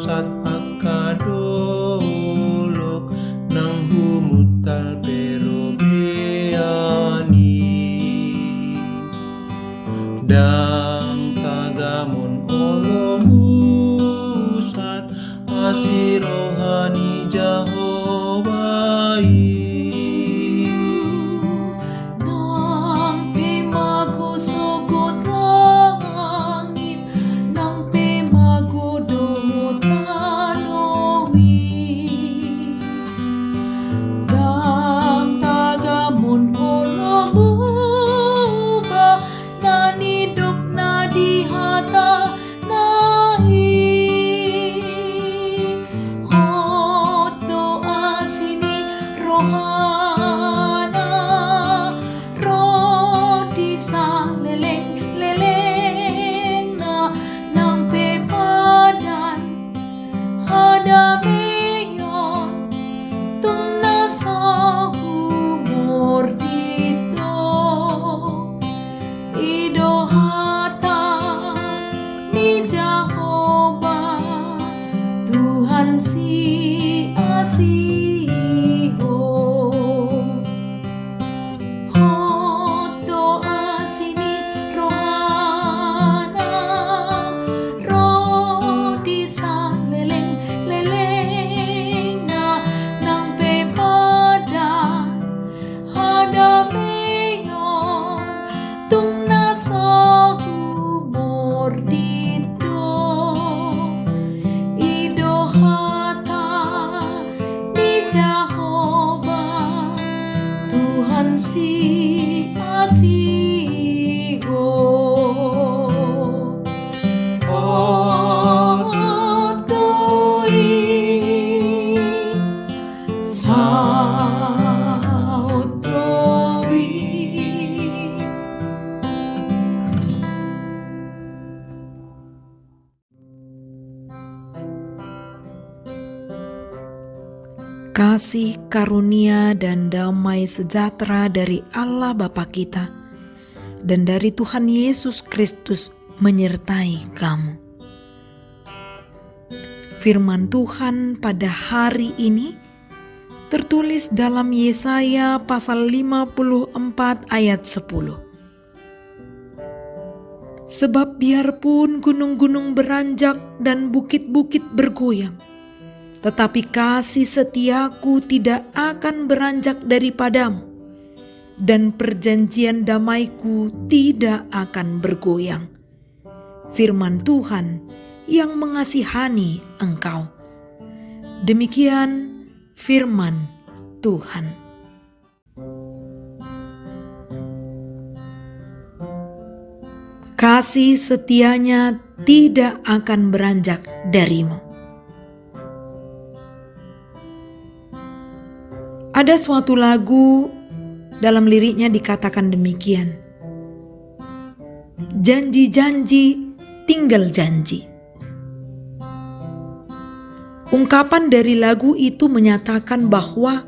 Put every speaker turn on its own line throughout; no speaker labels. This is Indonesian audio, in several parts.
pusat akadolok nang humutal pero beani dang tagamon olomusat asirohani Jahobai
nang pimagusugot langit nang pimagudot tanowi dang tagamon olomuba nanidok na dihata nahi hot doa sini rohana rodi sa leleng na nang pepadan hada beyon tung nasa humor dito idohata ni Jehovah Tuhan si asiho hot doa sini rohana rodi sa leleng na nang pepadan hada beyon tung nasa humor dito idohata ni Jehovah Tuhan si asiho otoi sautoi.
Kasih, karunia, dan damai sejahtera dari Allah Bapa kita dan dari Tuhan Yesus Kristus menyertai kamu. Firman Tuhan pada hari ini tertulis dalam Yesaya pasal 54 ayat 10. Sebab biarpun gunung-gunung beranjak dan bukit-bukit bergoyang, tetapi kasih setiaku tidak akan beranjak daripadamu, dan perjanjian damaiku tidak akan bergoyang. Firman Tuhan yang mengasihani engkau. Demikian firman Tuhan. Kasih setianya tidak akan beranjak darimu. Ada suatu lagu dalam liriknya dikatakan demikian. Janji-janji tinggal janji. Ungkapan dari lagu itu menyatakan bahwa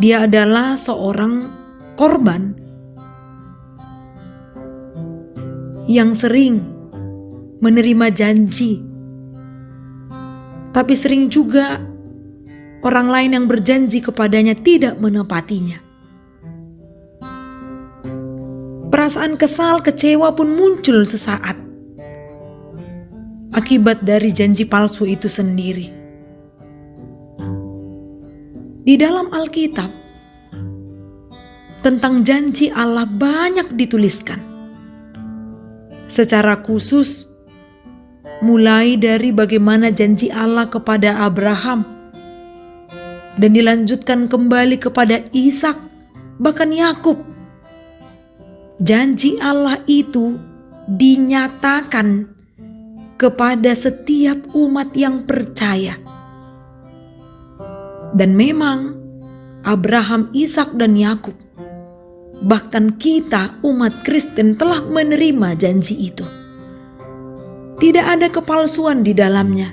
dia adalah seorang korban yang sering menerima janji, tapi sering juga orang lain yang berjanji kepadanya tidak menepatinya. Perasaan kesal, kecewa pun muncul sesaat akibat dari janji palsu itu sendiri. Di dalam Alkitab, tentang janji Allah banyak dituliskan. Secara khusus, mulai dari bagaimana janji Allah kepada Abraham, dan dilanjutkan kembali kepada Ishak, bahkan Yakub. Janji Allah itu dinyatakan kepada setiap umat yang percaya. Dan memang Abraham, Ishak, dan Yakub, bahkan kita umat Kristen telah menerima janji itu. Tidak ada kepalsuan di dalamnya.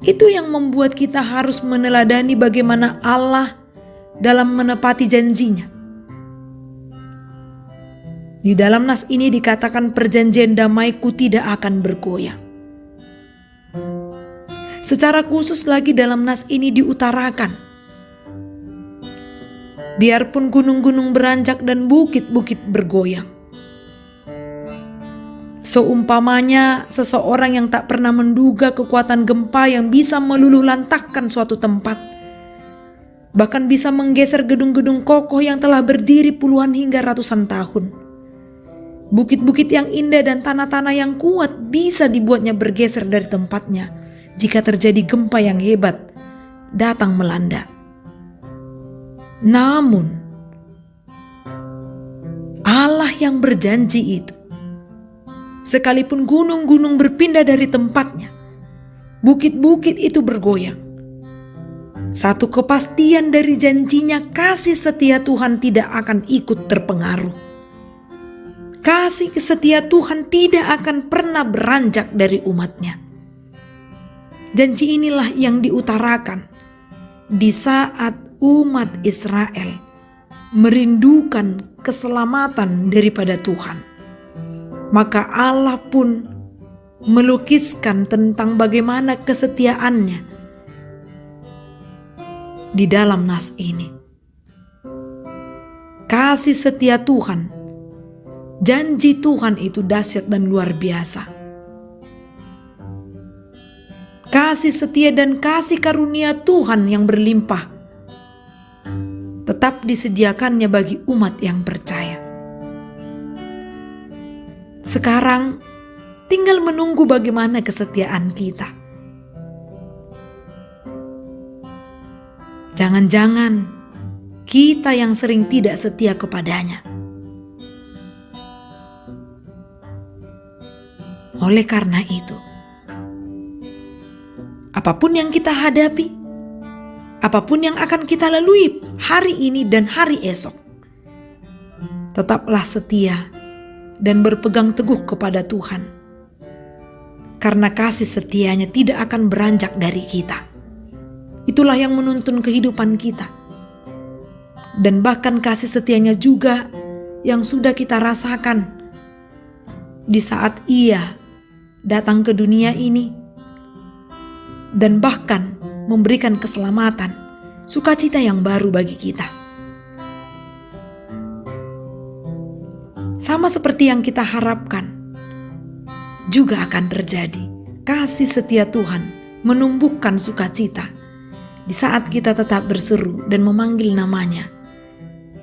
Itu yang membuat kita harus meneladani bagaimana Allah dalam menepati janjinya. Di dalam nas ini dikatakan perjanjian damaiku tidak akan bergoyang. Secara khusus lagi dalam nas ini diutarakan, biarpun gunung-gunung beranjak dan bukit-bukit bergoyang. Seumpamanya seseorang yang tak pernah menduga kekuatan gempa yang bisa meluluhlantahkan suatu tempat, bahkan bisa menggeser gedung-gedung kokoh yang telah berdiri puluhan hingga ratusan tahun. Bukit-bukit yang indah dan tanah-tanah yang kuat bisa dibuatnya bergeser dari tempatnya jika terjadi gempa yang hebat datang melanda. Namun, Allah yang berjanji itu, sekalipun gunung-gunung berpindah dari tempatnya, bukit-bukit itu bergoyang, satu kepastian dari janjinya, kasih setia Tuhan tidak akan ikut terpengaruh. Kasih setia Tuhan tidak akan pernah beranjak dari umatnya. Janji inilah yang diutarakan di saat umat Israel merindukan keselamatan daripada Tuhan. Maka Allah pun melukiskan tentang bagaimana kesetiaannya di dalam nas ini. Kasih setia Tuhan, janji Tuhan itu dahsyat dan luar biasa. Kasih setia dan kasih karunia Tuhan yang berlimpah tetap disediakannya bagi umat yang percaya. Sekarang tinggal menunggu bagaimana kesetiaan kita. Jangan-jangan kita yang sering tidak setia kepadanya. Oleh karena itu, apapun yang kita hadapi, apapun yang akan kita lalui hari ini dan hari esok, tetaplah setia dan berpegang teguh kepada Tuhan. Karena kasih setianya tidak akan beranjak dari kita. Itulah yang menuntun kehidupan kita. Dan bahkan kasih setianya juga yang sudah kita rasakan di saat Ia datang ke dunia ini, dan bahkan memberikan keselamatan, sukacita yang baru bagi kita. Sama seperti yang kita harapkan, juga akan terjadi. Kasih setia Tuhan menumbuhkan sukacita di saat kita tetap berseru dan memanggil namanya,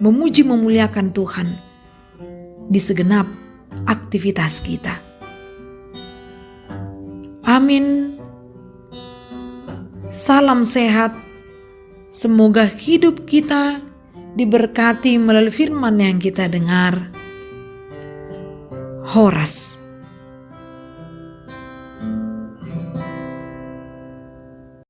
memuji memuliakan Tuhan di segenap aktivitas kita. Amin. Salam sehat. Semoga hidup kita diberkati melalui firman yang kita dengar. Horas.